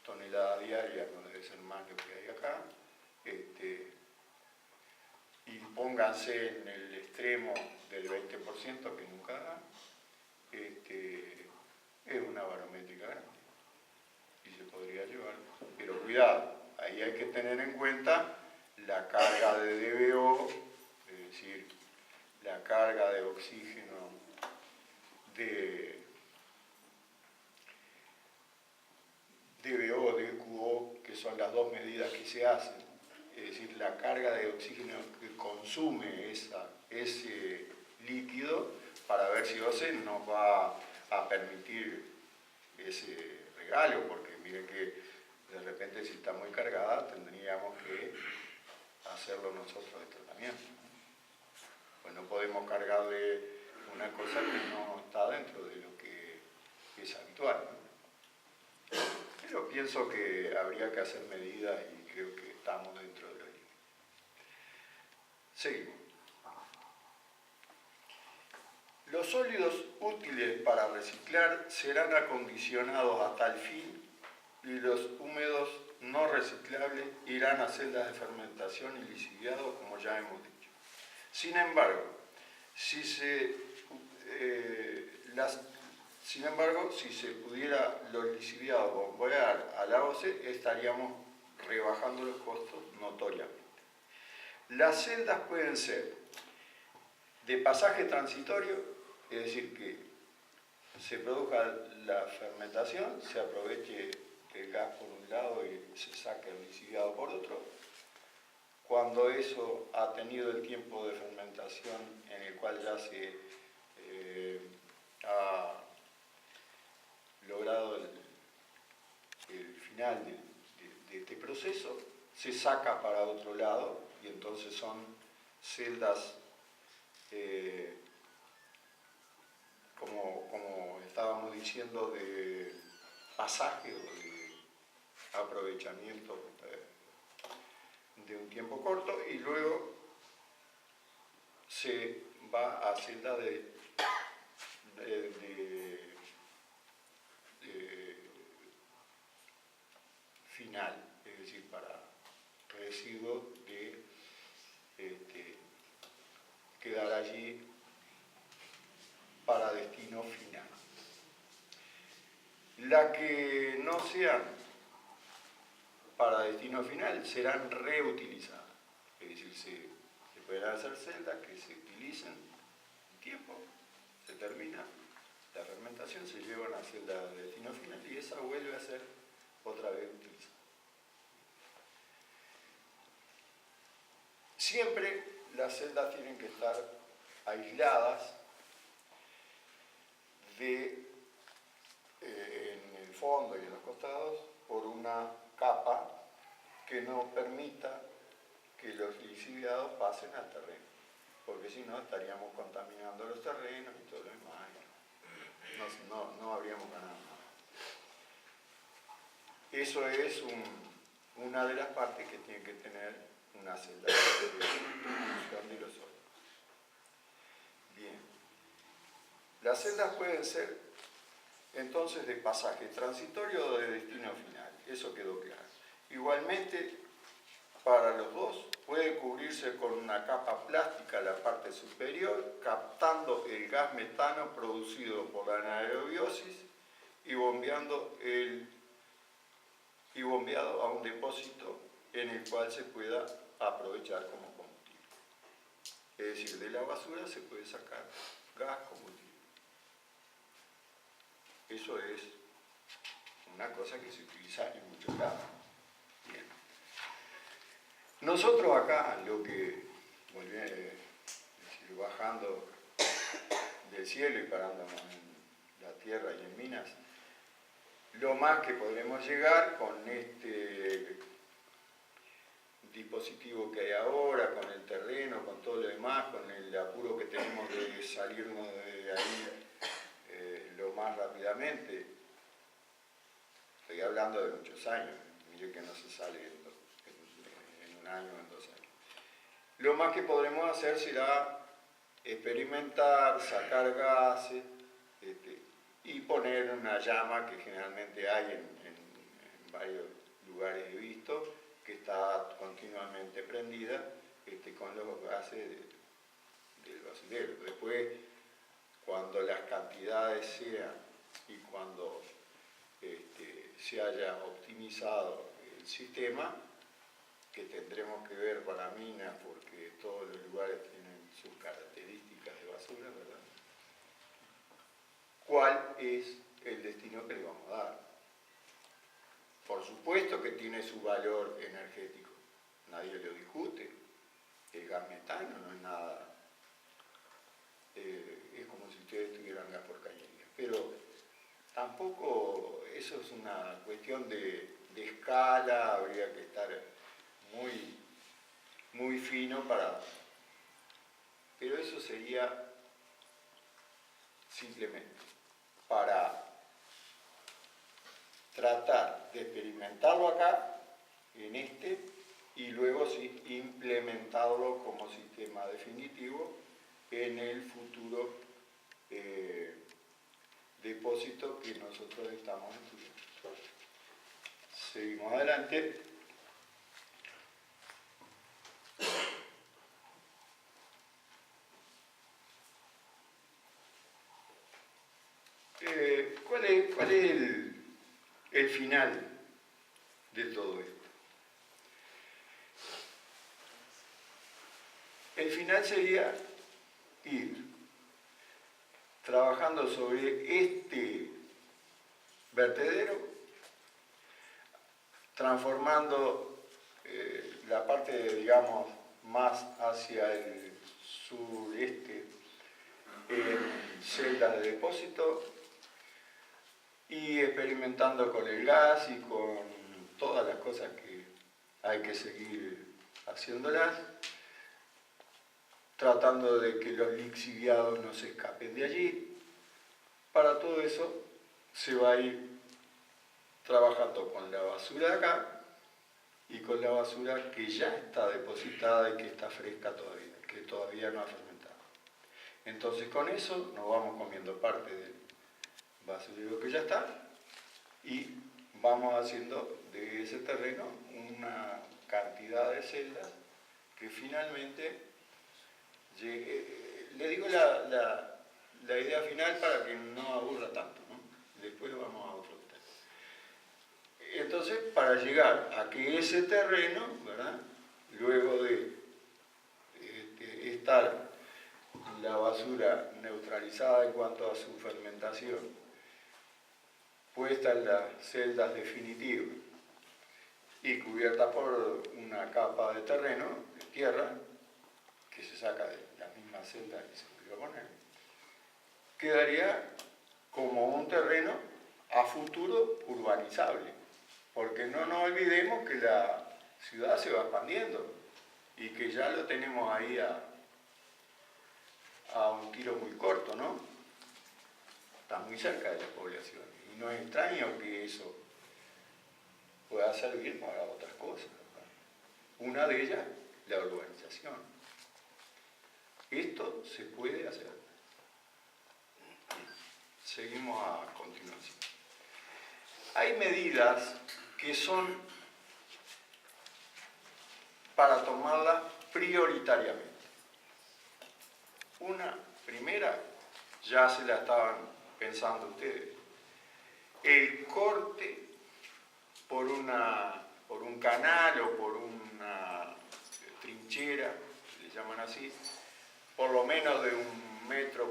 toneladas diarias, no debe ser más lo que hay acá, y pónganse en el extremo del 20% que nunca da, es una barométrica grande y se podría llevar, pero cuidado, ahí hay que tener en cuenta la carga de DBO, es decir, la carga de oxígeno de DBO, DQO, que son las dos medidas que se hacen, es decir, la carga de oxígeno que consume ese líquido para ver si OCE nos va a permitir ese regalo, porque miren que de repente si está muy cargada tendríamos que hacerlo nosotros el tratamiento. Pues no podemos cargarle una cosa que no está dentro de lo que es habitual, ¿no? Pero pienso que habría que hacer medidas y creo que estamos dentro de los límites. Seguimos. Los sólidos útiles para reciclar serán acondicionados a tal fin y los húmedos no reciclables irán a celdas de fermentación y lisiviado, como ya hemos dicho. Sin embargo, si se pudiera los lisiviados bombear al AOC, estaríamos rebajando los costos notoriamente. Las celdas pueden ser de pasaje transitorio, es decir, que se produzca la fermentación, se aproveche el gas por un lado y se saque el lisiviado por otro. Cuando eso ha tenido el tiempo de fermentación en el cual ya se ha logrado el final de este proceso, se saca para otro lado y entonces son celdas como estábamos diciendo, de pasaje o de aprovechamiento de un tiempo corto, y luego se va a celda de final, es decir, para residuos de quedar allí para destino final. La que no sean para destino final serán reutilizadas, es decir, se pueden hacer celdas que se utilicen un tiempo, se termina la fermentación, se lleva a una celda de destino final y esa vuelve a ser otra vez utilizada. Siempre las celdas tienen que estar aisladas en el fondo y en los costados por una capa que no permita que los lisiviados pasen al terreno, porque si no estaríamos contaminando los terrenos y todo lo demás, no habríamos ganado nada. Eso es una de las partes que tiene que tener una celda de distribución de los órganos. Bien. Las celdas pueden ser entonces de pasaje transitorio o de destino final, eso quedó claro. Igualmente, para los dos, puede cubrirse con una capa plástica la parte superior, captando el gas metano producido por la anaerobiosis y bombeado a un depósito en el cual se pueda aprovechar como combustible. Es decir, de la basura se puede sacar gas combustible. Eso es una cosa que se utiliza en muchos lados. Bien. Nosotros acá, lo que bajando del cielo y parándonos en la tierra y en Minas, lo más que podremos llegar con este dispositivo que hay ahora, con el terreno, con todo lo demás, con el apuro que tenemos de salirnos de ahí lo más rápidamente. Estoy hablando de muchos años, mire que no se sale en un año o en 2 años. Lo más que podremos hacer será experimentar, sacar gases y poner una llama que generalmente hay en varios lugares he visto, que está continuamente prendida con los gases del basurero. Después, cuando las cantidades sean y cuando se haya optimizado el sistema, que tendremos que ver para Minas, porque todos los lugares tienen sus características de basura, ¿verdad? ¿Cuál es el destino que le vamos a dar? Por supuesto que tiene su valor energético, nadie lo discute. El gas metano no es nada, es como si ustedes tuvieran gas por cañería, pero tampoco eso es una cuestión de escala, habría que estar muy fino pero eso sería simplemente para tratar de experimentarlo acá, y luego sí implementarlo como sistema definitivo en el futuro depósito que nosotros estamos estudiando. Seguimos adelante. ¿Cuál es el final de todo esto? El final sería ir trabajando sobre este vertedero, transformando la parte, digamos, más hacia el sureste en celdas de depósito y experimentando con el gas y con todas las cosas que hay que seguir haciéndolas, tratando de que los lixiviados no se escapen de allí. Para todo eso se va a ir trabajando con la basura de acá y con la basura que ya está depositada y que está fresca todavía, que todavía no ha fermentado. Entonces con eso nos vamos comiendo parte del basurero que ya está y vamos haciendo de ese terreno una cantidad de celdas que finalmente llegue. Le digo la idea final para que no aburra tanto, ¿no? Después vamos a otro tema. Entonces, para llegar a que ese terreno, ¿verdad?, luego de estar la basura neutralizada en cuanto a su fermentación, puesta en las celdas definitivas y cubierta por una capa de terreno, de tierra, que se saca de las mismas celdas que se volvió a poner, quedaría como un terreno a futuro urbanizable, porque no nos olvidemos que la ciudad se va expandiendo y que ya lo tenemos ahí a un tiro muy corto, ¿no? Está muy cerca de la población y no es extraño que eso pueda servir para otras cosas, ¿verdad? Una de ellas, la urbanización. Esto se puede hacer. Seguimos a continuación. Hay medidas que son para tomarlas prioritariamente. Una primera, ya se la estaban pensando ustedes, el corte por un canal o por una trinchera, le llaman así, por lo menos de 1 metro,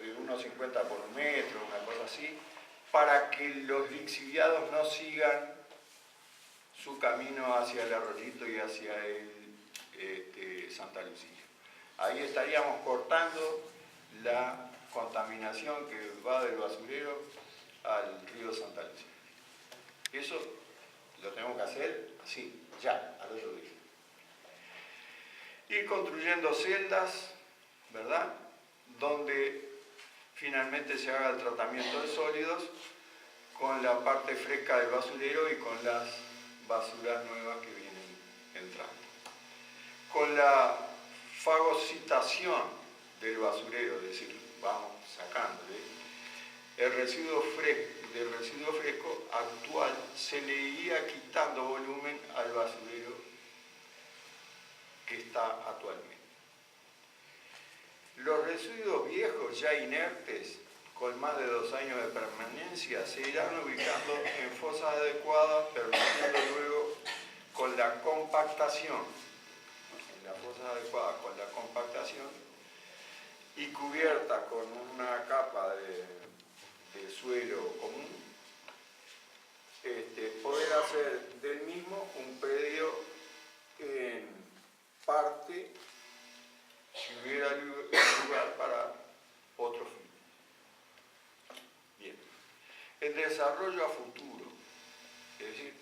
de 1,50 por 1 metro, una cosa así, para que los lixiviados no sigan su camino hacia el Arroyito y hacia el Santa Lucía. Ahí estaríamos cortando la contaminación que va del basurero al río Santa Lucía. Eso lo tenemos que hacer así, ya, al otro día. Ir construyendo celdas, ¿verdad?, donde finalmente se haga el tratamiento de sólidos con la parte fresca del basurero y con las basuras nuevas que vienen entrando. Con la fagocitación del basurero, es decir, vamos sacándole, el residuo fresco actual se le iría quitando volumen al basurero que está actualmente. Los residuos viejos ya inertes, con más de 2 años de permanencia, se irán ubicando en fosas adecuadas, permitiendo luego con la compactación, en las fosas adecuadas con la compactación y cubierta con una capa de suelo común, poder hacer del mismo un predio en parte, si hubiera lugar para otro fin. Bien. El desarrollo a futuro, es decir,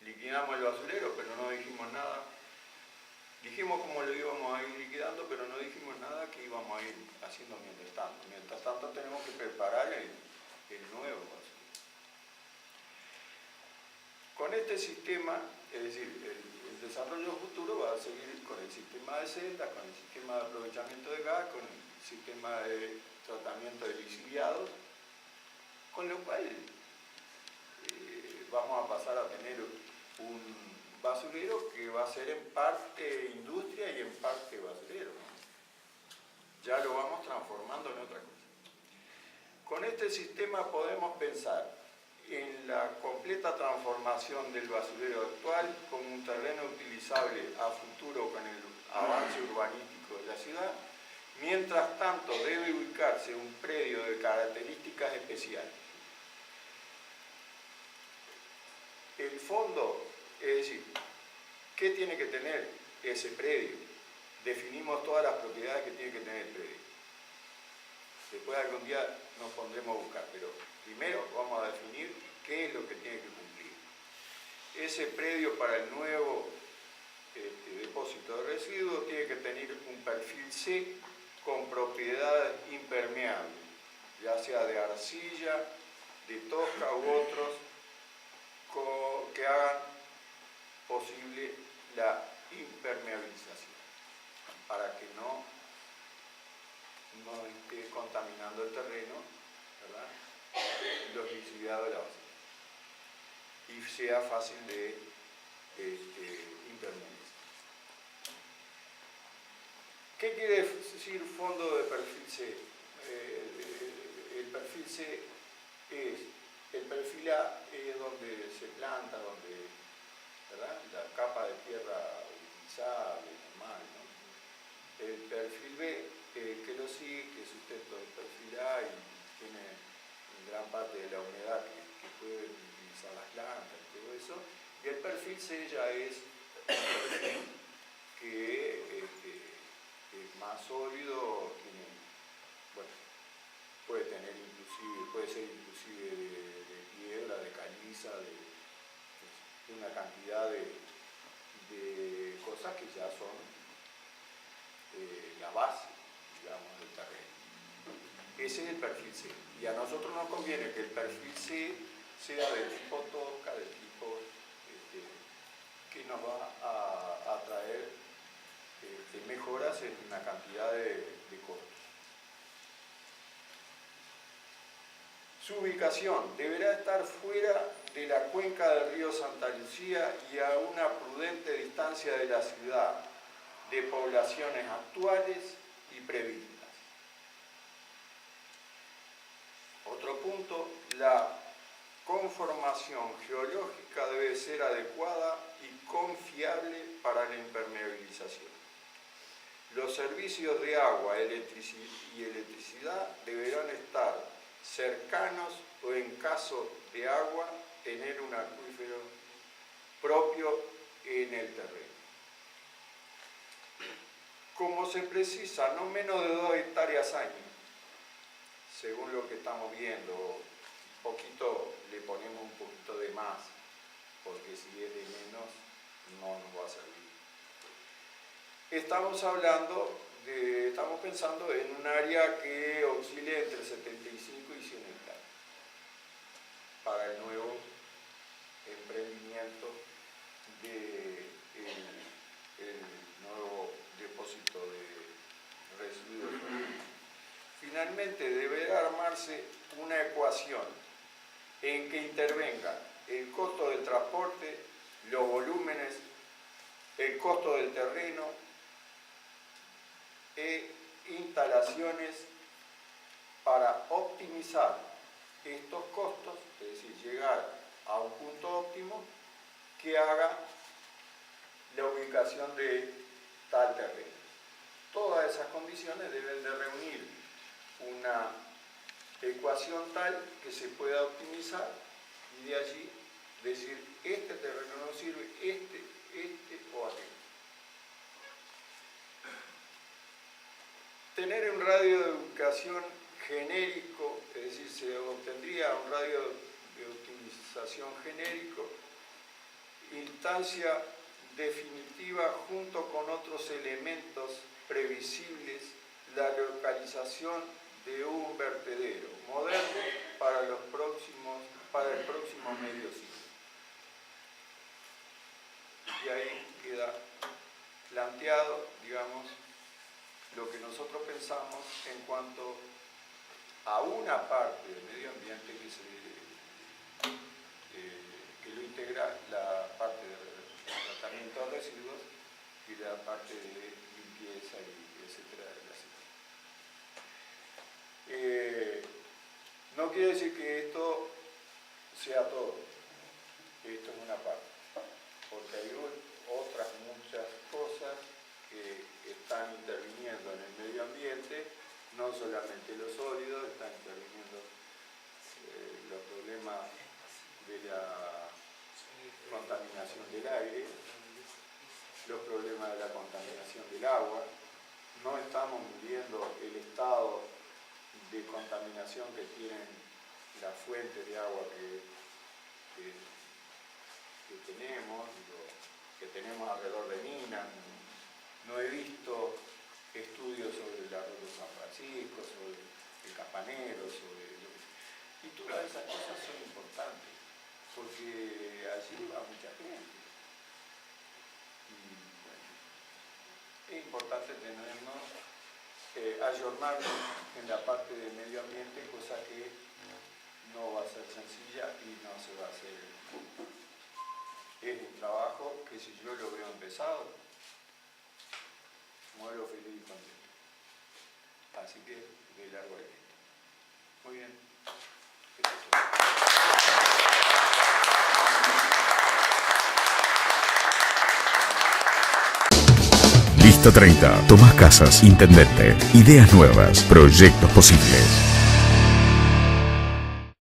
liquidamos el basurero, pero no dijimos nada. Dijimos cómo lo íbamos a ir liquidando, pero no dijimos nada que íbamos a ir haciendo mientras tanto. Mientras tanto tenemos que preparar el nuevo basurero. Con este sistema, es decir, el desarrollo futuro va a seguir con el sistema de celdas, con el sistema de aprovechamiento de gas, con el sistema de tratamiento de lixiviados, con lo cual vamos a pasar a tener un basurero que va a ser en parte industria y en parte basurero, ¿no? Ya lo vamos transformando en otra cosa. Con este sistema podemos pensar en la completa transformación del basurero actual como un terreno utilizable a futuro con el avance urbanístico de la ciudad. Mientras tanto, debe ubicarse un predio de características especiales. El fondo, es decir, ¿qué tiene que tener ese predio? Definimos todas las propiedades que tiene que tener el predio. Después algún día nos pondremos a buscar, pero primero vamos a definir qué es lo que tiene que cumplir. Ese predio para el nuevo depósito de residuos tiene que tener un perfil C con propiedades impermeables, ya sea de arcilla, de tosca u otros que hagan posible la impermeabilización, para que no esté contaminando el terreno, ¿verdad? Los lixiviados de la basura, y sea fácil de impermeabilizar. ¿Qué quiere decir fondo de perfil C? El perfil C es, el perfil A es donde se planta, donde, ¿verdad? La capa de tierra utilizable, normal, ¿no? El perfil B, que lo sigue, que sustenta el perfil A y tiene gran parte de la humedad que pueden utilizar las plantas y todo eso. Y el perfil C ya es un perfil que es más sólido, tiene, bueno, puede ser inclusive de piedra, de caliza, de una cantidad de cosas que ya son la base, digamos, del terreno. Ese es el perfil C. Y a nosotros nos conviene que el perfil C sea de tipo tosca, de tipo que nos va a traer mejoras en una cantidad de costos. Su ubicación deberá estar fuera de la cuenca del río Santa Lucía y a una prudente distancia de la ciudad, de poblaciones actuales y previstas. Otro punto, la conformación geológica debe ser adecuada y confiable para la impermeabilización. Los servicios de agua y electricidad deberán estar cercanos o, en caso de agua, tener un acuífero propio en el terreno. Como se precisa no menos de 2 hectáreas año, según lo que estamos viendo, un poquito le ponemos un poquito de más, porque si es de menos no nos va a servir. Estamos pensando en un área que oscile entre 75 y 100 hectáreas para el nuevo emprendimiento del nuevo depósito de residuos. Finalmente, deberá armarse una ecuación en que intervengan el costo del transporte, los volúmenes, el costo del terreno e instalaciones para optimizar estos costos, es decir, llegar a un punto óptimo que haga la ubicación de tal terreno. Todas esas condiciones deben de reunir una ecuación tal que se pueda optimizar y de allí decir, este terreno no sirve, este o aquel. Tener un radio de ubicación genérico, es decir, se obtendría un radio de optimización genérico, instancia definitiva junto con otros elementos previsibles, la localización de un vertedero moderno para el próximo medio siglo. Y ahí queda planteado, digamos, lo que nosotros pensamos en cuanto a una parte del medio ambiente que integra la parte de tratamiento de residuos y la parte de limpieza y etcétera de la ciudad. No quiere decir que esto sea todo, esto es una parte, porque hay otras muchas cosas que están interviniendo en el medio ambiente, no solamente los sólidos, están interviniendo los problemas de la contaminación del aire, los problemas de la contaminación del agua. No estamos midiendo el estado de contaminación que tienen las fuentes de agua que tenemos alrededor de Minas. No he visto estudios sobre el arroyo San Francisco, sobre el Campanero, y todas esas cosas son importantes, porque allí va mucha gente. Y bueno, es importante ayornarnos en la parte del medio ambiente, cosa que no va a ser sencilla y no se va a hacer. Es un trabajo que si yo lo veo empezado, muero feliz y contento. Así que de largo aliento. Muy bien. Lista 30. Tomás Casas, intendente. Ideas nuevas, proyectos posibles.